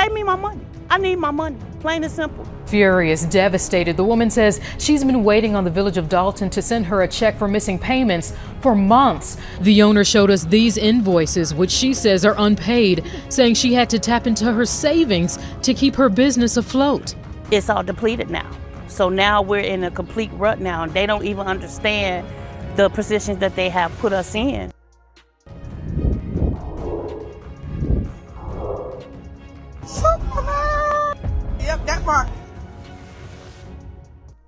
Pay me my money. I need my money, plain and simple. Furious, devastated, the woman says she's been waiting on the village of Dolton to send her a check for missing payments for months. The owner showed us these invoices, which she says are unpaid, saying she had to tap into her savings to keep her business afloat. It's all depleted now. So now we're in a complete rut now, and they don't even understand the positions that they have put us in. Yep, that part.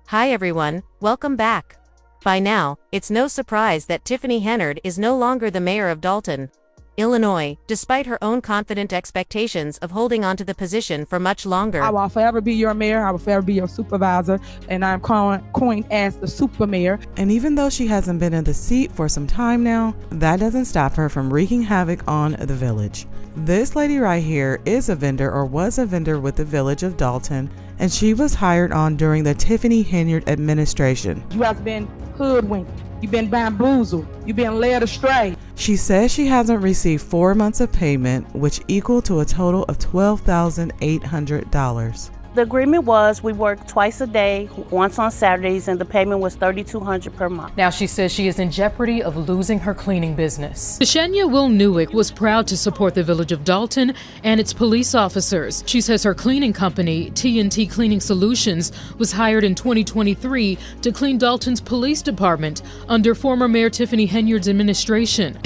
Hi everyone, welcome back. By now, it's no surprise that Tiffany Henyard is no longer the mayor of Dolton, Illinois, despite her own confident expectations of holding on to the position for much longer. I will forever be your mayor. I will forever be your supervisor, and I'm coined as the super mayor. And even though she hasn't been in the seat for some time now, that doesn't stop her from wreaking havoc on the village. This lady right here is a vendor, or was a vendor, with the village of Dolton, and she was hired on during the Tiffany Henyard administration. You have been hoodwinked. You've been bamboozled. You've been led astray. She says she hasn't received 4 months of payment, which equal to a total of $12,800. The agreement was we worked twice a day, once on Saturdays, and the payment was $3,200 per month. Now she says she is in jeopardy of losing her cleaning business. Shania Will-Newick was proud to support the village of Dolton and its police officers. She says her cleaning company, T&T Cleaning Solutions, was hired in 2023 to clean Dolton's police department under former Mayor Tiffany Henyard's administration.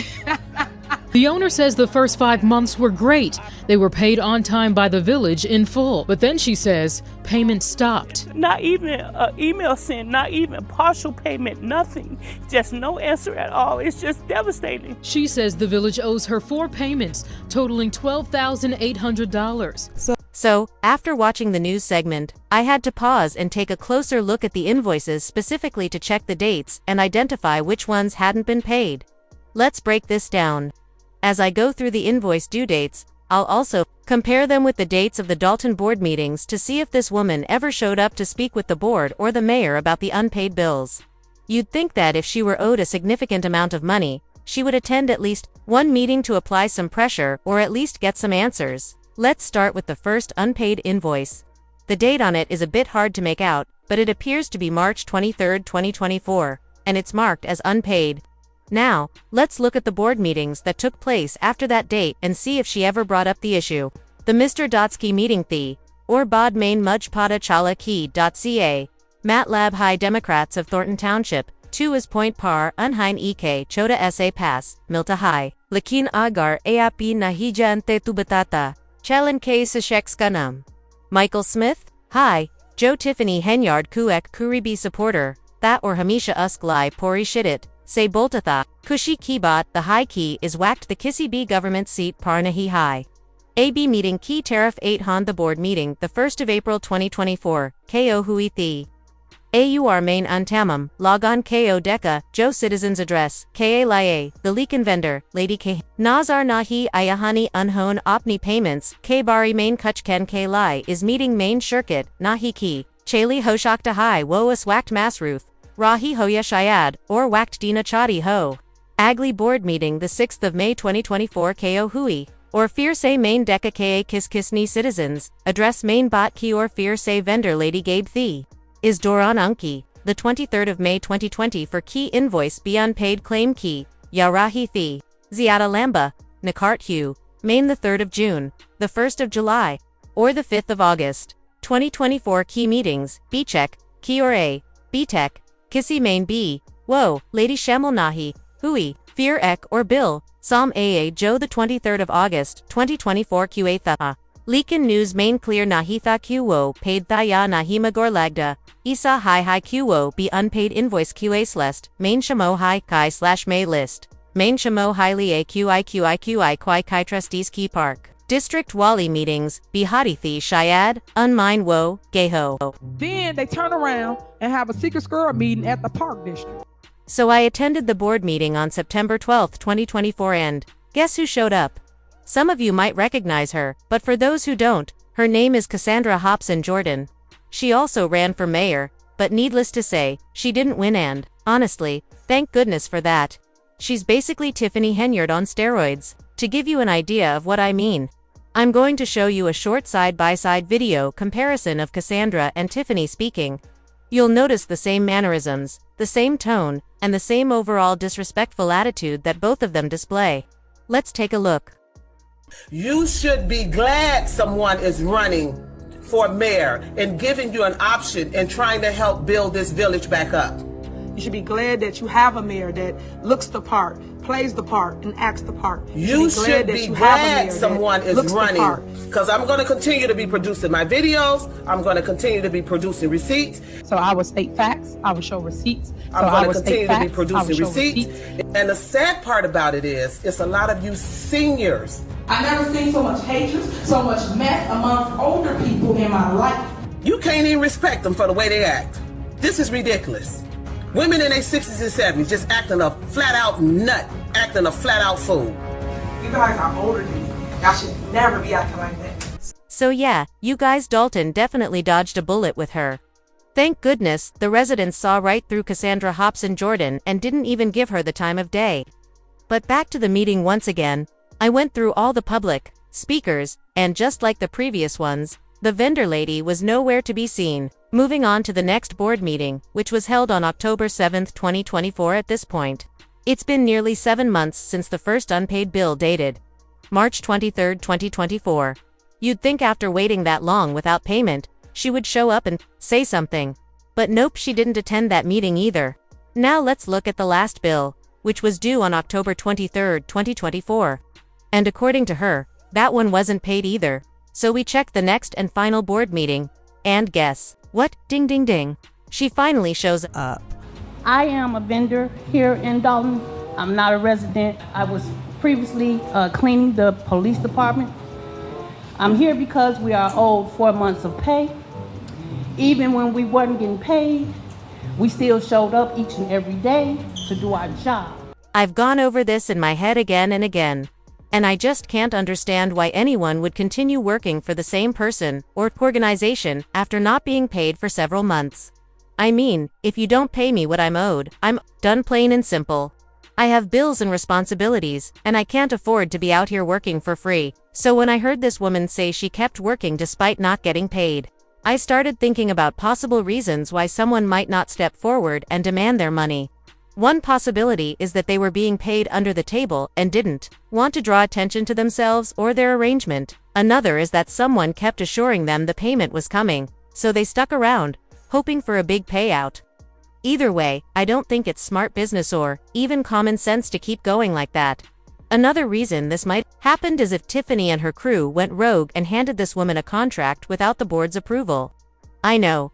The owner says the first 5 months were great. They were paid on time by the village in full. But then she says payment stopped. Not even an email sent, not even partial payment, nothing. Just no answer at all. It's just devastating. She says the village owes her 4 payments, totaling $12,800. So, after watching the news segment, I had to pause and take a closer look at the invoices specifically to check the dates and identify which ones hadn't been paid. Let's break this down. As I go through the invoice due dates, I'll also compare them with the dates of the Dolton board meetings to see if this woman ever showed up to speak with the board or the mayor about the unpaid bills. You'd think that if she were owed a significant amount of money, she would attend at least one meeting to apply some pressure or at least get some answers. Let's start with the first unpaid invoice. The date on it is a bit hard to make out, but it appears to be March 23, 2024, and it's marked as unpaid. Now, let's look at the board meetings that took place after that date and see if she ever brought up the issue. The Mr. Dotsky meeting the, or bod main mujpada chala key.ca, Matlab High Democrats of Thornton Township, 2 is point par unhain ek chota sa pass, Milta High, Lakin agar api nahijante tubatata, chalan k sasheks kanam. Michael Smith, hi, Joe Tiffany Henyard kuek kuribi supporter, that or hamisha usklai pori shidit. Say boltatha, kushi kibat, the high key is whacked the kissy b government seat parnahi high. AB meeting key tariff 8 han the board meeting the 1st of April 2024, ko hui thi. AUR main untamam, log on ko deca, Joe citizens address, ka lie, the leakin vendor, lady k. Nazar nahi ayahani unhon opni payments, k bari main kuchken k lie is meeting main shirkit, nahi ki, chali hoshakta high woas whacked masruth. Rahi Hoya Shayad, or Whacked Dina Chadi Ho. Agli board meeting the 6th of May 2024 Ko Hui, or Fear Say main Deka Ka Kiskisni citizens, address main bot ki or Fear Say vendor Lady Gabe Thi. Is Doran Unki, the 23rd of May 2020 for key invoice be unpaid claim key, Yarahi Thi. Ziada Lamba, Nakart Hugh, main the 3rd of June, the 1st of July, or the 5th of August. 2024 key meetings, B-check, key or A, B-tech, Kissy main B, Whoa, Lady Shamil Nahi, Hui, Fear Ek or Bill, Psalm AA Joe the 23rd of August, 2024 QA Tha. Leakin News main clear Nahitha QO paid Thaya Nahima Gorlagda, Isa Hi QO be unpaid invoice QA Celeste, main Shamo Hi Kai / May list, main Shamo Hi Li QI Kwai Kai Trustees Key Park. District Wali meetings, Bihadithi Shayad, Unmine Wo, Geho. Then they turn around and have a secret squirrel meeting at the park district. So I attended the board meeting on September 12, 2024 and guess who showed up? Some of you might recognize her, but for those who don't, her name is Cassandra Hobson Jordan. She also ran for mayor, but needless to say, she didn't win and, honestly, thank goodness for that. She's basically Tiffany Henyard on steroids. To give you an idea of what I mean, I'm going to show you a short side-by-side video comparison of Cassandra and Tiffany speaking. You'll notice the same mannerisms, the same tone, and the same overall disrespectful attitude that both of them display. Let's take a look. You should be glad someone is running for mayor and giving you an option and trying to help build this village back up. You should be glad that you have a mayor that looks the part, plays the part, and acts the part. You should be glad someone is running, because I'm going to continue to be producing my videos. I'm going to continue to be producing receipts. So I will state facts. I will show receipts. I'm going to continue to be producing receipts. And the sad part about it is, it's a lot of you seniors. I never seen so much hatred, so much mess amongst older people in my life. You can't even respect them for the way they act. This is ridiculous. Women in their 60s and 70s just acting a flat-out nut, acting a flat-out fool. You guys are older than me. Y'all should never be acting like that. So yeah, you guys, Dolton definitely dodged a bullet with her. Thank goodness, the residents saw right through Cassandra Hobson-Jordan and didn't even give her the time of day. But back to the meeting once again. I went through all the public speakers, and just like the previous ones, the vendor lady was nowhere to be seen. Moving on to the next board meeting, which was held on October 7, 2024 at this point. It's been nearly 7 months since the first unpaid bill dated March 23, 2024. You'd think after waiting that long without payment, she would show up and say something. But nope, she didn't attend that meeting either. Now let's look at the last bill, which was due on October 23, 2024. And according to her, that one wasn't paid either. So we checked the next and final board meeting, and guess what? Ding ding ding. She finally shows up. I am a vendor here in Dolton. I'm not a resident. I was previously cleaning the police department. I'm here because we are owed 4 months of pay. Even when we weren't getting paid, we still showed up each and every day to do our job. I've gone over this in my head again and again. And I just can't understand why anyone would continue working for the same person or organization after not being paid for several months. I mean, if you don't pay me what I'm owed, I'm done, plain and simple. I have bills and responsibilities, and I can't afford to be out here working for free. So when I heard this woman say she kept working despite not getting paid, I started thinking about possible reasons why someone might not step forward and demand their money. One possibility is that they were being paid under the table and didn't want to draw attention to themselves or their arrangement. Another is that someone kept assuring them the payment was coming, so they stuck around, hoping for a big payout. Either way, I don't think it's smart business or even common sense to keep going like that. Another reason this might happened is if Tiffany and her crew went rogue and handed this woman a contract without the board's approval. I know.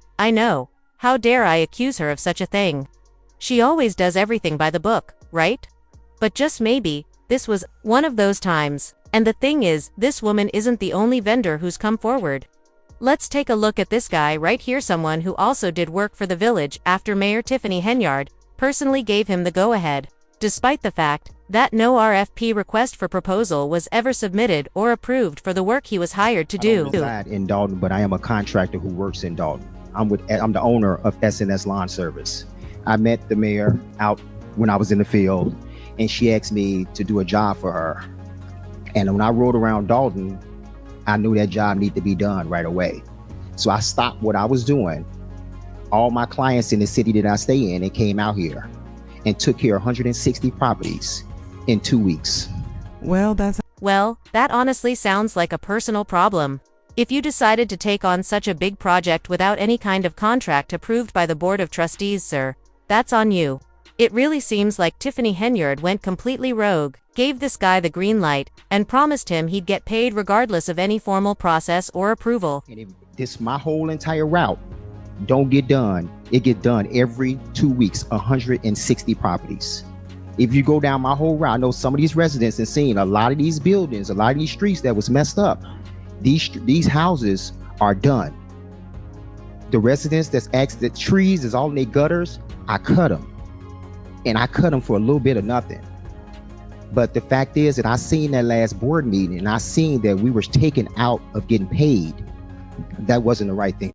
How dare I accuse her of such a thing? She always does everything by the book, right? But just maybe, this was one of those times. And the thing is, this woman isn't the only vendor who's come forward. Let's take a look at this guy right here, someone who also did work for the village after Mayor Tiffany Henyard personally gave him the go-ahead, despite the fact that no RFP request for proposal was ever submitted or approved for the work he was hired to do. I don't reside in Dolton, but I am a contractor who works in Dolton. I'm the owner of S&S Lawn Service. I met the mayor out when I was in the field, and she asked me to do a job for her. And when I rode around Dolton, I knew that job needed to be done right away. So I stopped what I was doing. All my clients in the city that I stay in, and came out here and took care of 160 properties in 2 weeks. Well, that honestly sounds like a personal problem. If you decided to take on such a big project without any kind of contract approved by the Board of Trustees, sir, that's on you. It really seems like Tiffany Henyard went completely rogue, gave this guy the green light, and promised him he'd get paid regardless of any formal process or approval. And if this my whole entire route don't get done, it get done every 2 weeks, 160 properties. If you go down my whole route, I know some of these residents and seeing a lot of these buildings, a lot of these streets that was messed up. These houses are done. The residents that's asked that trees is all in their gutters, I cut them. And I cut them for a little bit of nothing. But the fact is that I seen that last board meeting, and I seen that we were taken out of getting paid. That wasn't the right thing.